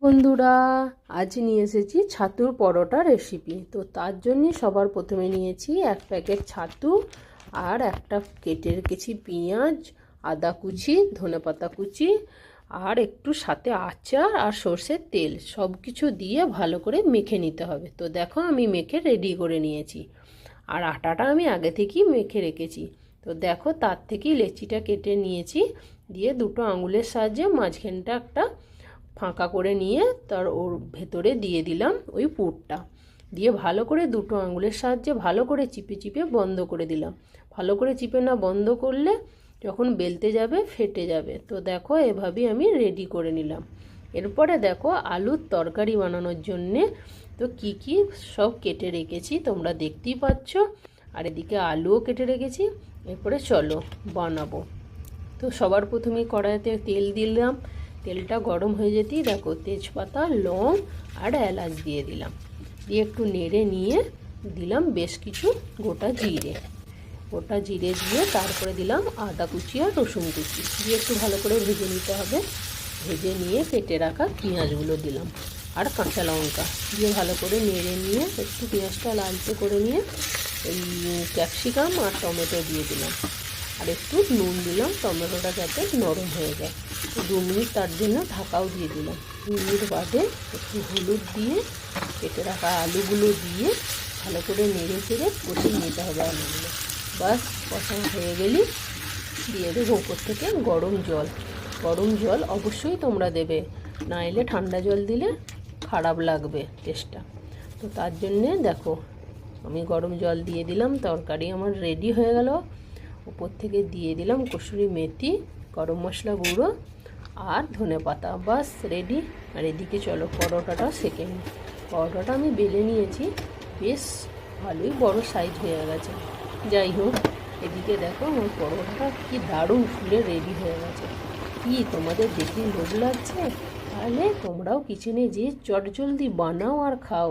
বন্ধুরা, আজ নিয়ে এসেছি ছাতুর পরোটা রেসিপি। তো তার জন্য সবার প্রথমে নিয়েছি এক প্যাকেট ছাতু আর একটা কেটে রেখেছি পেঁয়াজ, আদা কুচি, ধনেপাতা কুচি আর একটু সাথে আচার আর সর্ষের তেল, সব কিছু দিয়ে ভালো করে মেখে নিতে হবে। তো দেখো আমি মেখে রেডি করে নিয়েছি। আর আটাটা আমি আগে থেকেই মেখে রেখেছি। তো দেখো তার থেকেই লেচিটা কেটে নিয়েছি, দিয়ে দুটো আঙুলের সাহায্যে মাঝখানটা একটা ফাঁকা করে নিয়ে তার ওর ভেতরে দিয়ে দিলাম ওই পুরটা, দিয়ে ভালো করে দুটো আঙুলের সাহায্যে ভালো করে চিপে চিপে বন্ধ করে দিলাম। ভালো করে চিপে না বন্ধ করলে যখন বেলতে যাবে ফেটে যাবে। তো দেখো এভাবেই আমি রেডি করে নিলাম। এরপরে দেখো আলুর তরকারি বানানোর জন্যে তো কি কি সব কেটে রেখেছি তোমরা দেখতেই পাচ্ছ, আর এদিকে আলুও কেটে রেখেছি। এরপরে চলো বানাবো। তো সবার প্রথমে কড়াইতে তেল দিলাম, তেলটা গরম হয়ে যেতেই দেখো তেজপাতা, লং আর এলাচ দিয়ে দিলাম, দিয়ে একটু নেড়ে নিয়ে দিলাম বেশ কিছু গোটা জিরে দিয়ে তারপরে দিলাম আদা কুচি আর রসুন কুচি, দিয়ে একটু ভালো করে ভেজে নিতে হবে। ভেজে নিয়ে কেটে রাখা পেঁয়াজগুলো দিলাম আর কাঁচা লঙ্কা দিয়ে ভালো করে নেড়ে নিয়ে একটু পেঁয়াজটা লালচে করে নিয়ে এই ক্যাপসিকাম আর টমেটো দিয়ে দিলাম, আর একটু নুন দিলাম টমেটোটা যাতে নরম হয়ে যায়। 2 মিনিট তার জন্য ঢাকাও দিয়ে দিলাম। 2 মিনিট বাদে একটু হলুদ দিয়ে কেটে রাখা আলুগুলো দিয়ে ভালো করে নেড়ে চেড়ে কষিয়ে নিতে হবে আলুগুলো। বাস কষানো হয়ে গেলেই দিয়ে দেবো উপর থেকে গরম জল অবশ্যই তোমরা দেবে, না এলে ঠান্ডা জল দিলে খারাপ লাগবে টেস্টটা। তো তার জন্যে দেখো আমি গরম জল দিয়ে দিলাম, তরকারি আমার রেডি হয়ে গেল। উপর থেকে দিয়ে দিলাম কসুরি মেথি, গরম মশলা গুঁড়ো আর ধনেপাতা, বাস রেডি। আর এদিকে চলো পরোটাটা সেঁকে নিই। পরোটাটা আমি বেলে নিয়েছি, বেশ ভালোই বড় সাইজ হয়ে গেছে। যাই হোক, এদিকে দেখো আমার পরোটাটা কি দারুণ ফুলে রেডি হয়ে গেছে। কি তোমাদের দেখে লোভ লাগছে? তাহলে তোমরাও কিচেনে যেয়ে চটজলদি বানাও আর খাও।